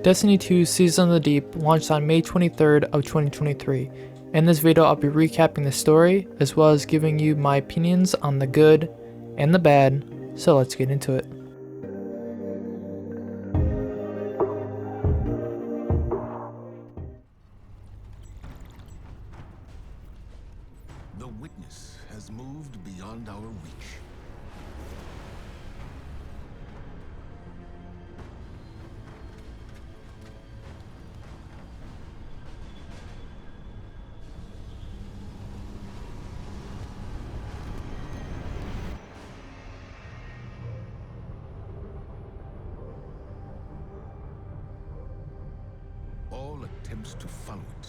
Destiny 2 Season of the Deep launched on May 23rd of 2023. In this video I'll be recapping the story, as well as giving you my opinions on the good and the bad, so let's get into it. The Witness has moved beyond our reach. All attempts to follow it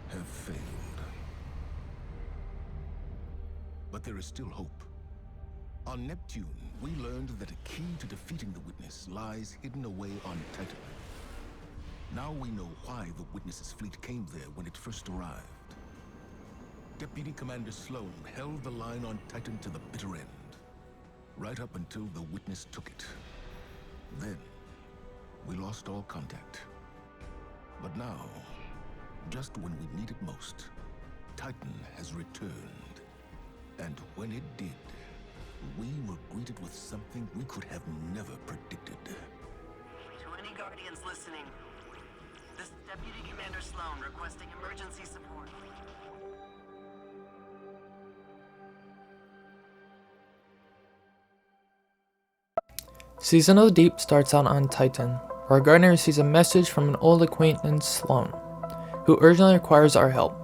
have failed. But there is still hope. On Neptune, we learned that a key to defeating the Witness lies hidden away on Titan. Now we know why the Witness's fleet came there when it first arrived. Deputy Commander Sloan held the line on Titan to the bitter end, right up until the Witness took it. Then, we lost all contact. But now, just when we need it most, Titan has returned. And when it did, we were greeted with something we could have never predicted. To any Guardians listening, this is Deputy Commander Sloan requesting emergency support. Season of the Deep starts out on Titan, where Gardner receives a message from an old acquaintance, Sloan, who urgently requires our help.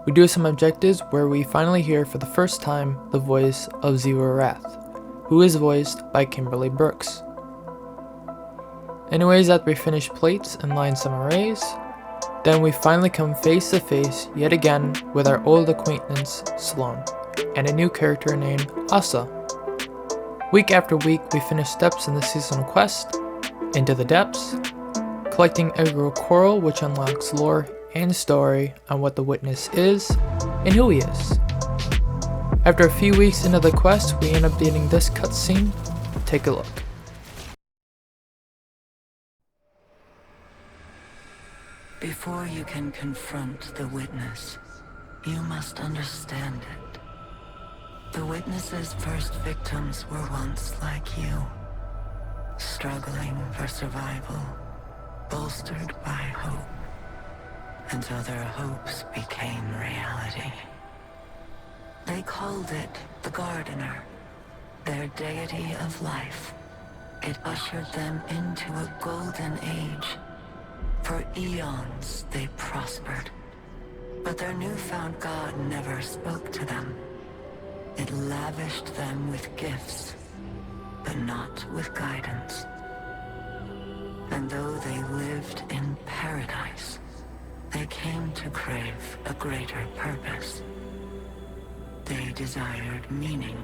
We do some objectives where we finally hear for the first time the voice of Zero Wrath, who is voiced by Kimberly Brooks. Anyways, after we finish plates and line some arrays, then we finally come face to face yet again with our old acquaintance, Sloan, and a new character named Asa. Week after week, we finish steps in the seasonal quest, Into the Depths, collecting Egro Coral, which unlocks lore and story on what the Witness is and who he is. After a few weeks into the quest, we end up getting this cutscene. Take a look. Before you can confront the Witness, you must understand it. The Witness's first victims were once like you, struggling for survival, bolstered by hope, until their hopes became reality. They called it the Gardener, their deity of life. It ushered them into a golden age. For eons they prospered, but their newfound god never spoke to them. It lavished them with gifts, but not with guidance. And though they lived in paradise, they came to crave a greater purpose. They desired meaning,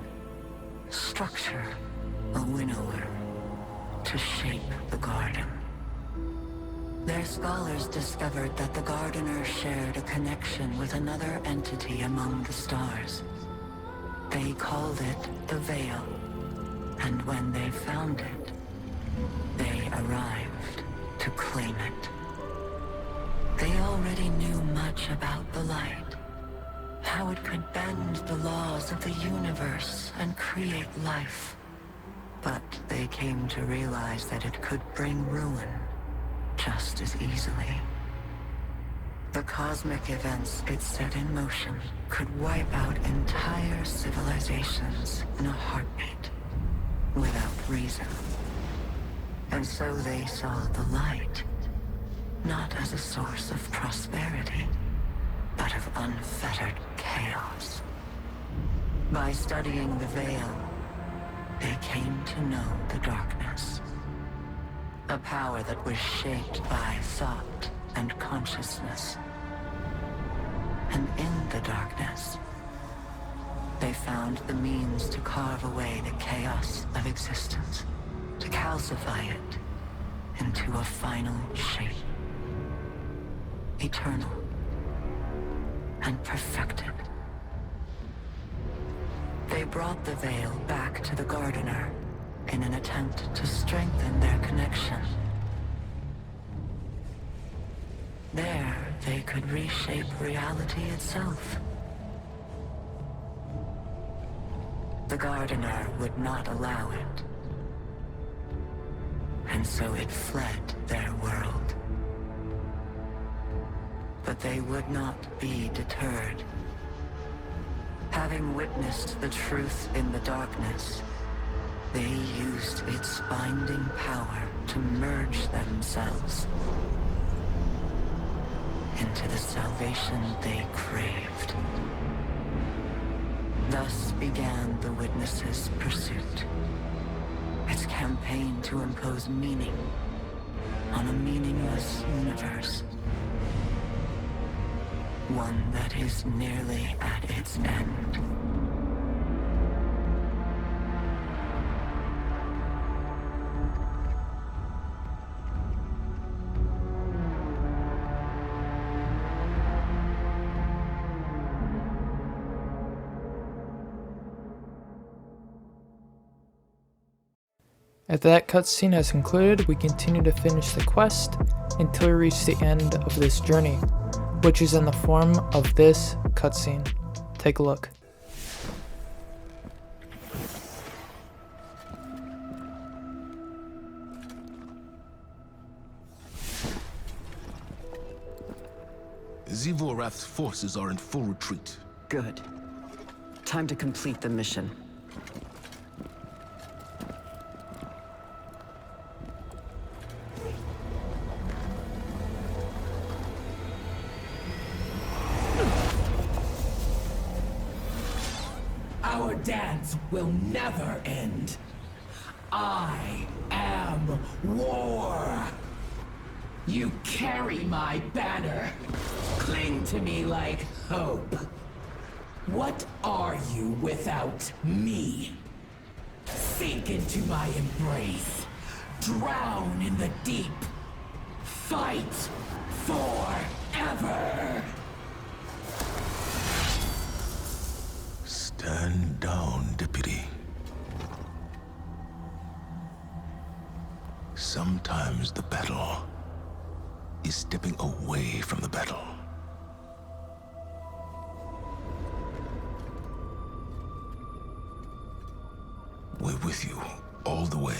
structure, a winnower, to shape the garden. Their scholars discovered that the Gardener shared a connection with another entity among the stars. They called it the Veil, and when they found it, they arrived to claim it. They already knew much about the light, how it could bend the laws of the universe and create life. But they came to realize that it could bring ruin just as easily. The cosmic events it set in motion could wipe out entire civilizations in a heartbeat, without reason. And so they saw the light, not as a source of prosperity, but of unfettered chaos. By studying the Veil, they came to know the darkness. A power that was shaped by thought and consciousness. And in the darkness, they found the means to carve away the chaos of existence, to calcify it into a final shape. Eternal and perfected. They brought the veil back to the Gardener in an attempt to strengthen their connection. There, they could reshape reality itself. The Gardener would not allow it. And so it fled their world. But they would not be deterred. Having witnessed the truth in the darkness, they used its binding power to merge themselves into the salvation they craved. Thus began the Witness's pursuit. Its campaign to impose meaning on a meaningless universe. One that is nearly at its end. After that cutscene has concluded, we continue to finish the quest until we reach the end of this journey, which is in the form of this cutscene. Take a look. Zivorath's forces are in full retreat. Good. Time to complete the mission. Our dance will never end. I am war. You carry my banner. Cling to me like hope. What are you without me? Sink into my embrace. Drown in the deep. Fight forever. Stand down, Deputy. Sometimes the battle is stepping away from the battle. We're with you all the way.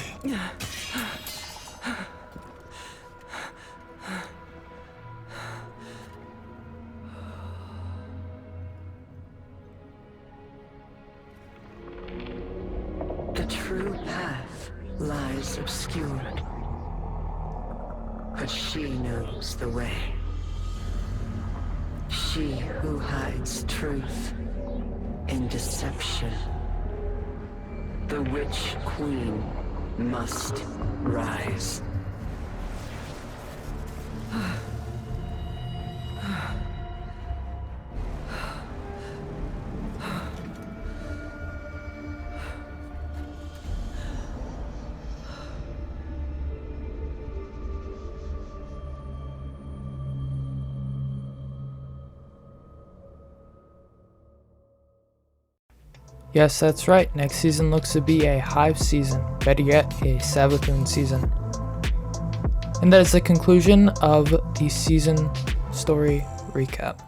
The true path lies obscured, but she knows the way. She who hides truth in deception. The Witch Queen must rise. Yes, that's right. Next season looks to be a Hive season, better yet, a Savathûn season. And that is the conclusion of the season story recap.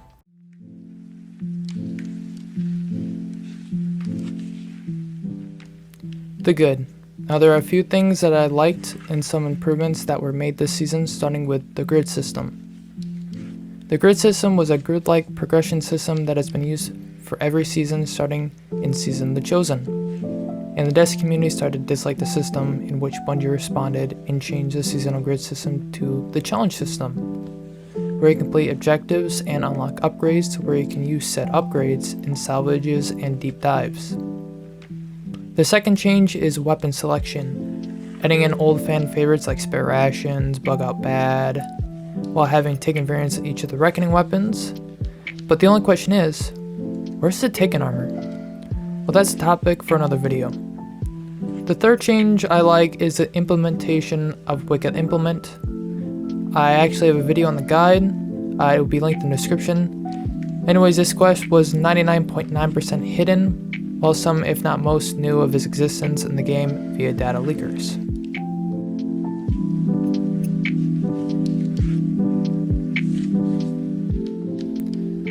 The good. Now there are a few things that I liked and some improvements that were made this season, starting with the grid system. The grid system was a grid-like progression system that has been used for every season starting in season The Chosen. And the Destiny community started to dislike the system, in which Bungie responded and changed the seasonal grid system to the challenge system, where you complete objectives and unlock upgrades, where you can use said upgrades in salvages and deep dives. The second change is weapon selection, adding in old fan favorites like Spare Rations, Bug Out Bad, while having taken variants of each of the Reckoning weapons. But the only question is, where's the Taken armor? Well, that's a topic for another video. The third change I like is the implementation of Wicked Implement. I actually have a video on the guide. It will be linked in the description. Anyways, this quest was 99.9% hidden, while some, if not most, knew of his existence in the game via data leakers.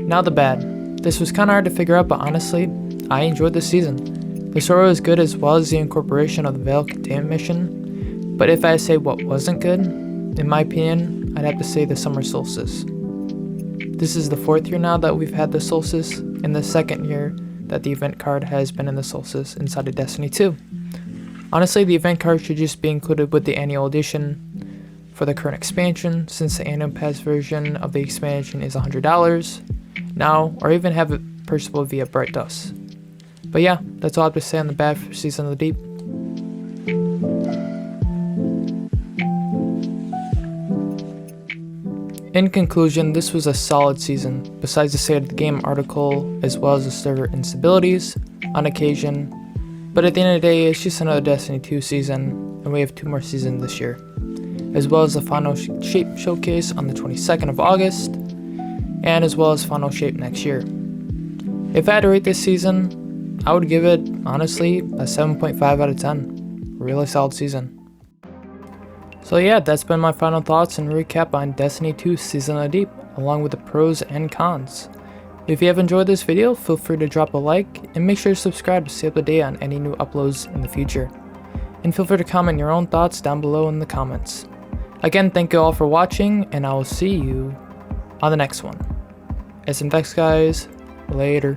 Now the bad. This was kinda hard to figure out, but honestly, I enjoyed this season. The story was good as well as the incorporation of the Veil Containment mission, but if I say what wasn't good, in my opinion, I'd have to say the Summer Solstice. This is the 4th year now that we've had the Solstice, and the 2nd year that the event card has been in the Solstice inside of Destiny 2. Honestly, the event card should just be included with the annual edition for the current expansion, since the annual pass version of the expansion is $100 now, or even have it purchasable via Bright Dust. But yeah, that's all I have to say on the bad for Season of the Deep. In conclusion, this was a solid season, besides the state of the game article, as well as the server instabilities on occasion. But at the end of the day, it's just another Destiny 2 season, and we have 2 more seasons this year, as well as the Final Shape Showcase on the 22nd of August, and as well as Final Shape next year. If I had to rate this season, I would give it, honestly, a 7.5 out of 10. Really solid season. So yeah, that's been my final thoughts and recap on Destiny 2 Season of the Deep, along with the pros and cons. If you have enjoyed this video, feel free to drop a like, and make sure to subscribe to stay up to date on any new uploads in the future. And feel free to comment your own thoughts down below in the comments. Again, thank you all for watching, and I will see you on the next one. As in, thanks guys, later.